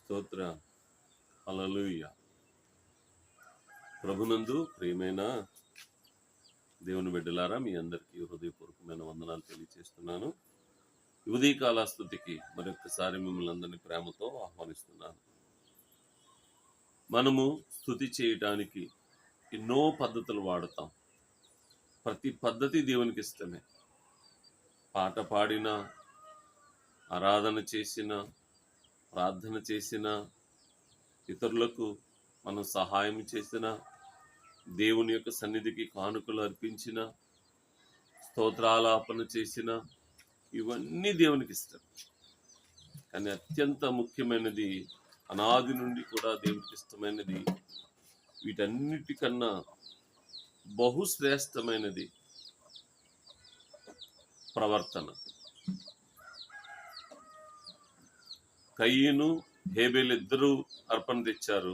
స్తోత్ర. హల్లెలూయా. ప్రభునందు ప్రియమైన దేవుని బిడ్డలారా, మీ అందరికీ హృదయపూర్వకమైన వందనాలు తెలియజేస్తున్నాను. ఉదయకాల స్తుతికి మరొకసారి మిమ్మల్ని అందరినీ ప్రేమతో ఆహ్వానిస్తున్నాను. మనము స్తుతి చేయడానికి ఎన్నో పద్ధతులు వాడతాం. ప్రతి పద్ధతి దేవునికి ఇష్టమే. పాట పాడిన, ఆరాధన చేసిన, ప్రార్థన చేసిన, ఇతరులకు మనం సహాయం చేసిన, దేవుని యొక్క సన్నిధికి కానుకలు అర్పించిన, స్తోత్రాలాపన చేసిన, ఇవన్నీ దేవునికి ఇష్టం. కానీ అత్యంత ముఖ్యమైనది, అనాది నుండి కూడా దేవునికి ఇష్టమైనది, వీటన్నిటికన్నా బహుశ్రేష్టమైనది ప్రవర్తన. కయ్యను, హేబేలు ఇద్దరు అర్పణ తెచ్చారు.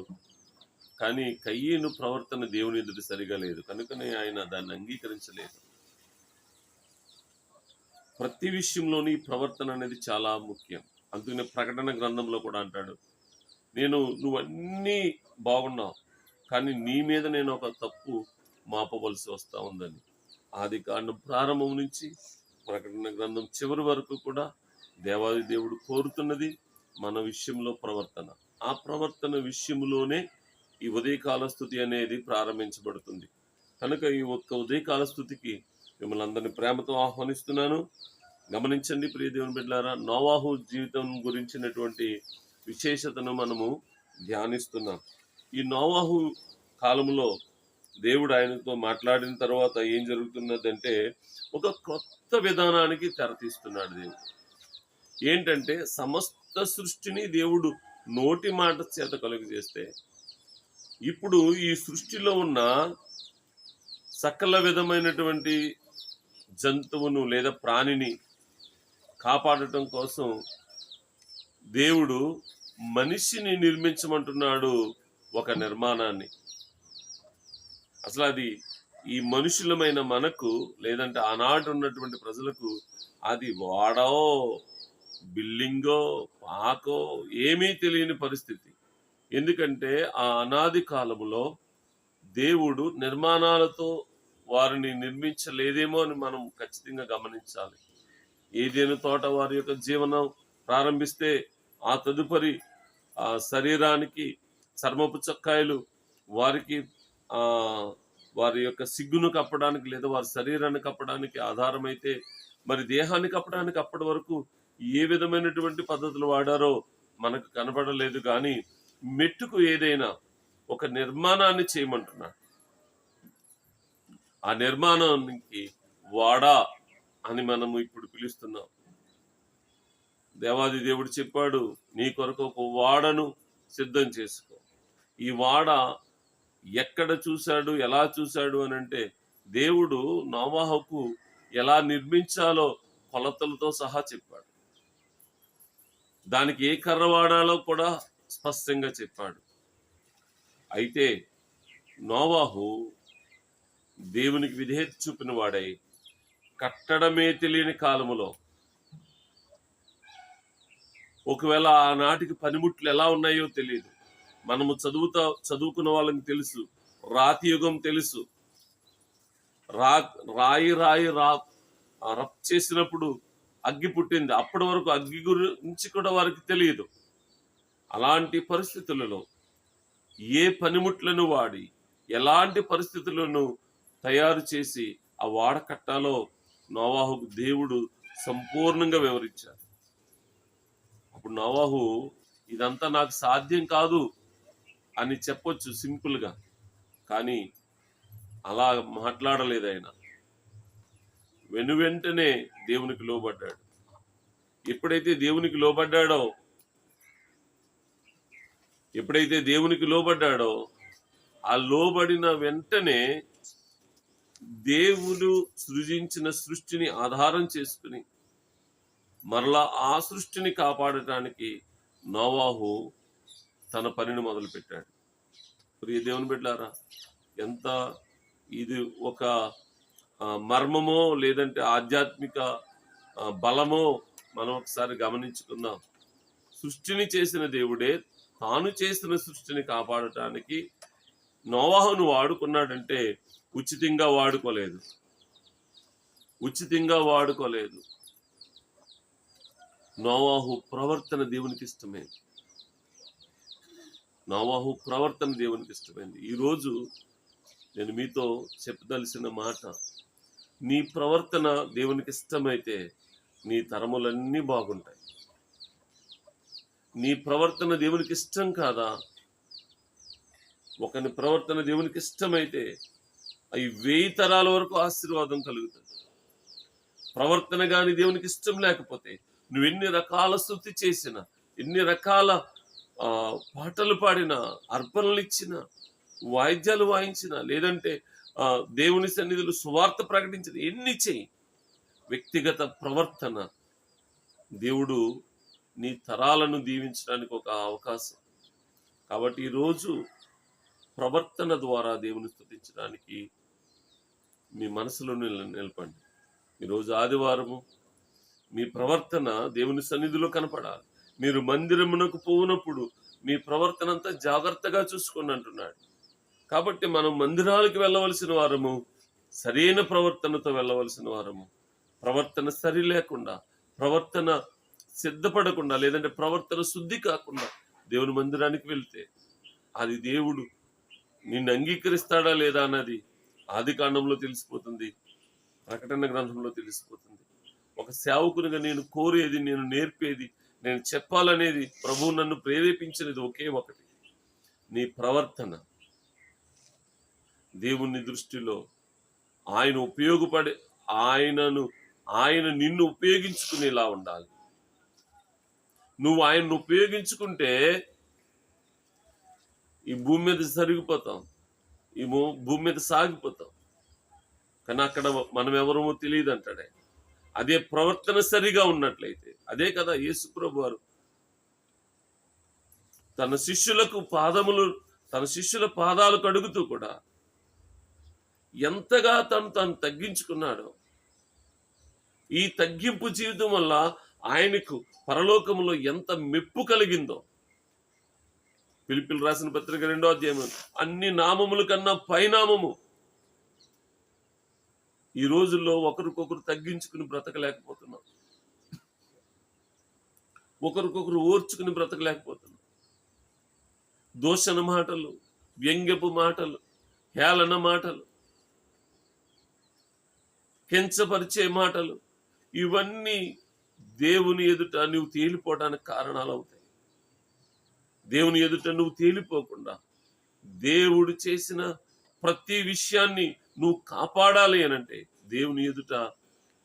కానీ కయ్యను ప్రవర్తన దేవుని ఎదుట సరిగా లేదు, కనుకనే ఆయన దాన్ని అంగీకరించలేదు. ప్రతి విషయంలోని ప్రవర్తన అనేది చాలా ముఖ్యం. అందుకనే ప్రకటన గ్రంథంలో కూడా అంటాడు, నువ్వన్నీ బాగున్నావు, కానీ నీ మీద నేను ఒక తప్పు మాపవలసి వస్తా ఉందని. ఆది కాండం ప్రారంభం నుంచి ప్రకటన గ్రంథం చివరి వరకు కూడా దేవాది దేవుడు కోరుతున్నది మన విషయంలో ప్రవర్తన. ఆ ప్రవర్తన విషయంలోనే ఈ ఉదయకాల స్తుతి అనేది ప్రారంభించబడుతుంది. కనుక ఈ ఒక్క ఉదయకాల స్తుతికి మిమ్మల్ని అందరినీ ప్రేమతో ఆహ్వానిస్తున్నాను. గమనించండి ప్రియ దేవుని బిడ్డలారా, నోవాహు జీవితం గురించినటువంటి విశేషతను మనము ధ్యానిస్తున్నాం. ఈ నోవాహు కాలంలో దేవుడు ఆయనతో మాట్లాడిన తర్వాత ఏం జరుగుతున్నదంటే, ఒక కొత్త విధానానికి తెరతీస్తున్నాడు దేవుడు. ఏంటంటే, సమస్త సృష్టిని దేవుడు నోటి మాట చేత కలుగజేస్తే, ఇప్పుడు ఈ సృష్టిలో ఉన్న సకల విధమైనటువంటి జంతువును లేదా ప్రాణిని కాపాడటం కోసం దేవుడు మనిషిని నిర్మించమంటున్నాడు, ఒక నిర్మాణాన్ని. అసలు అది ఈ మనుషులమైన మనకు, లేదంటే ఆనాడు ఉన్నటువంటి ప్రజలకు అది వాడో బిల్డింగో పాకో ఏమీ తెలియని పరిస్థితి. ఎందుకంటే ఆ అనాది కాలములో దేవుడు నిర్మాణాలతో వారిని నిర్మించలేదేమో అని మనం ఖచ్చితంగా గమనించాలి. ఏదైనా తోట వారి యొక్క జీవనం ప్రారంభిస్తే ఆ తదుపరి ఆ శరీరానికి చర్మపు చొక్కాయలు, వారికి వారి యొక్క సిగ్గును కప్పడానికి లేదా వారి శరీరాన్ని కప్పడానికి ఆధారమైతే, మరి దేహాన్ని కప్పడానికి అప్పటి వరకు ఏ విధమైనటువంటి పద్ధతులు వాడారో మనకు కనబడలేదు. కానీ మెట్టుకు ఏదైనా ఒక నిర్మాణాన్ని చేయమంటున్నాడు. ఆ నిర్మాణానికి వాడా అని మనము ఇప్పుడు పిలుస్తున్నాం. దేవాది దేవుడు చెప్పాడు, నీ కొరకు ఒక వాడను సిద్ధం చేసుకో. ఈ వాడ ఎక్కడ చూశాడు, ఎలా చూశాడు అని అంటే, దేవుడు నోవాహుకు ఎలా నిర్మించాలో కొలతలతో సహా చెప్పాడు. దానికి ఏ కర్ర వాడాలో కూడా స్పష్టంగా చెప్పాడు. అయితే నోవాహు దేవునికి విధేయత చూపిన వాడై, కట్టడమే తెలియని కాలములో, ఒకవేళ ఆనాటికి పనిముట్లు ఎలా ఉన్నాయో తెలియదు. మనము చదువుకున్న వాళ్ళకి తెలుసు, రాతి యుగం తెలుసు. రాయి రప్ చేసినప్పుడు అగ్గి పుట్టింది. అప్పటి వరకు అగ్గి గురించి కూడా వారికి తెలియదు. అలాంటి పరిస్థితులలో ఏ పనిముట్లను వాడి ఎలాంటి పరిస్థితులను తయారు చేసి ఆ వాడ కట్టాలో నోవాహుకు దేవుడు సంపూర్ణంగా వివరించారు. అప్పుడు నోవాహు, ఇదంతా నాకు సాధ్యం కాదు అని చెప్పొచ్చు సింపుల్గా, కానీ అలా మాట్లాడలేదు. ఆయన వెనువెంటనే దేవునికి లోబడ్డాడు. ఎప్పుడైతే దేవునికి లోబడ్డాడో ఆ లోబడిన వెంటనే దేవుడు సృజించిన సృష్టిని ఆధారం చేసుకుని మరలా ఆ సృష్టిని కాపాడటానికి నోవాహు తన పనిని మొదలుపెట్టాడు. ప్రియ దేవుని బిడ్డలారా, ఎంత ఇది ఒక మర్మమో లేదంటే ఆధ్యాత్మిక బలమో మనం ఒకసారి గమనించుకుందాం. సృష్టిని చేసిన దేవుడే తాను చేసిన సృష్టిని కాపాడటానికి నోవాహును వాడుకున్నాడంటే ఉచితంగా వాడుకోలేదు. ఉచితంగా వాడుకోలేదు. నోవాహు ప్రవర్తన దేవునికి ఇష్టమైంది. నోవాహు ప్రవర్తన దేవునికి ఇష్టమైంది. ఈరోజు నేను మీతో చెప్పదలసిన మాట, నీ ప్రవర్తన దేవునికి ఇష్టమైతే నీ తరములన్నీ బాగుంటాయి. నీ ప్రవర్తన దేవునికి ఇష్టం కాదా? ఒకని ప్రవర్తన దేవునికి ఇష్టమైతే అవి 1000 తరాల వరకు ఆశీర్వాదం కలుగుతుంది. ప్రవర్తన గాని దేవునికి ఇష్టం లేకపోతే నువ్వు ఎన్ని రకాల స్తుతి చేసినా, ఎన్ని రకాల పాటలు పాడినా, అర్పణలు ఇచ్చినా, వాయిద్యాలు వాయించినా, లేదంటే దేవుని సన్నిధిలో సువార్త ప్రకటించిన ఎన్ని చెయ్యి, వ్యక్తిగత ప్రవర్తన దేవుడు నీ తరాలను దీవించడానికి ఒక అవకాశం. కాబట్టి ఈరోజు ప్రవర్తన ద్వారా దేవుని స్తుతించడానికి మీ మనసులో నిలపండి. ఈరోజు ఆదివారము మీ ప్రవర్తన దేవుని సన్నిధిలో కనపడాలి. మీరు మందిరమునకు పోవునప్పుడు మీ ప్రవర్తన అంతా జాగ్రత్తగా చూసుకోండి అంటున్నాడు. కాబట్టి మనం మందిరాలకు వెళ్ళవలసిన వారము, సరైన ప్రవర్తనతో వెళ్ళవలసిన వారము. ప్రవర్తన సరి లేకుండా, ప్రవర్తన సిద్ధపడకుండా, లేదంటే ప్రవర్తన శుద్ధి కాకుండా దేవుని మందిరానికి వెళ్తే అది దేవుడు నిన్ను అంగీకరిస్తాడా లేదా అన్నది ఆదికాండంలో తెలిసిపోతుంది, ప్రకటన గ్రంథంలో తెలిసిపోతుంది. ఒక సేవకునిగా నేను కోరేది, నేను నేర్పేది, నేను చెప్పాలనేది, ప్రభువు నన్ను ప్రేరేపించినది ఒకే ఒకటి, నీ ప్రవర్తన దేవుని దృష్టిలో ఆయన నిన్ను ఉపయోగించుకునేలా ఉండాలి. నువ్వు ఆయన్ను ఉపయోగించుకుంటే ఈ భూమి మీద సరిగిపోతాం, ఈ భూమి మీద సాగిపోతాం. కానీ అక్కడ మనం ఎవరమో తెలియదు అంటాడే. అదే ప్రవర్తన సరిగా ఉన్నట్లయితే, అదే కదా యేసుప్రభు వారు తన శిష్యుల పాదాలు కడుగుతూ కూడా ఎంతగా తను తగ్గించుకున్నాడో. ఈ తగ్గింపు జీవితం వల్ల ఆయనకు పరలోకములో ఎంత మెప్పు కలిగిందో. ఫిలిప్పీయులకు రాసిన పత్రిక 2వ అధ్యాయం, అన్ని నామముల కన్నా పైనామము. ఈ రోజుల్లో ఒకరికొకరు తగ్గించుకుని బ్రతకలేకపోతున్నాం, ఒకరికొకరు ఓర్చుకుని బ్రతకలేకపోతున్నాం. దూషణ మాటలు, వ్యంగ్యపు మాటలు, హేళన మాటలు, కించపరిచే మాటలు, ఇవన్నీ దేవుని ఎదుట నువ్వు తేలిపోవడానికి కారణాలు అవుతాయి. దేవుని ఎదుట నువ్వు తేలిపోకుండా దేవుడు చేసిన ప్రతి విషయాన్ని నువ్వు కాపాడాలి అనంటే దేవుని ఎదుట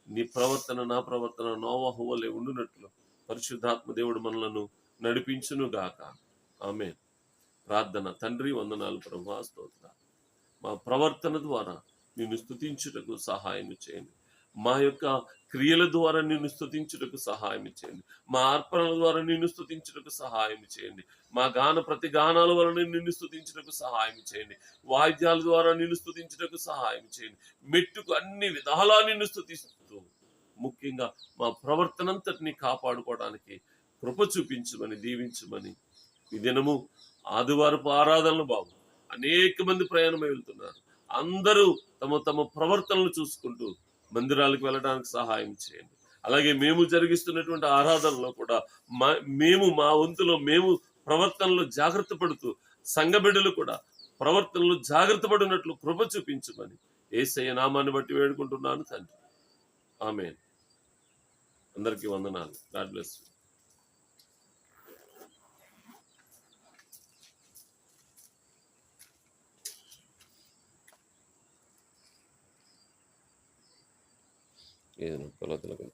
నీ ప్రవర్తన, నా ప్రవర్తన నోవాహు వలె ఉండునట్లు పరిశుద్ధాత్మ దేవుడు మనలను నడిపించును గాక. ఆమేన్. ప్రార్థన. తండ్రి, వందనాలు ప్రభువా, స్తోత్రాలు. మా ప్రవర్తన ద్వారా నిన్ను స్తుతించుటకు సహాయం చేయండి. మా యొక్క క్రియల ద్వారా నిన్ను స్తుతించుటకు సహాయం చేయండి. మా అర్పణల ద్వారా నిన్ను స్తుతించుటకు సహాయం చేయండి. మా ప్రతి గానాల వలన నిన్ను స్తుతించుటకు సహాయం చేయండి. వాయిద్యాల ద్వారా నిన్ను స్తుతించుటకు సహాయం చేయండి. మెట్టుకు అన్ని విధాలా నిన్ను స్తుతిస్తూ, ముఖ్యంగా మా ప్రవర్తనంతటిని కాపాడుకోవడానికి కృప చూపించమని, దీవించమని. ఈ దినము ఆదివారపు ఆరాధనలు బాబు, అనేక మంది ప్రయాణమై వెళ్తున్నారు. అందరూ తమ తమ ప్రవర్తనలు చూసుకుంటూ మందిరాలకు వెళ్ళడానికి సహాయం చేయండి. అలాగే మేము జరిగిస్తున్నటువంటి ఆరాధనలో కూడా మా వంతులో మేము ప్రవర్తనలో జాగ్రత్త పడుతూ, సంఘ బిడ్డలు కూడా ప్రవర్తనలో జాగ్రత్త పడినట్లు కృప చూపించమని యేసయ్య నామాన్ని బట్టి వేడుకుంటున్నాను తండ్రి. ఆమేన్. అందరికీ వందనాలు. God bless you. ఏదైనా కొలతలకు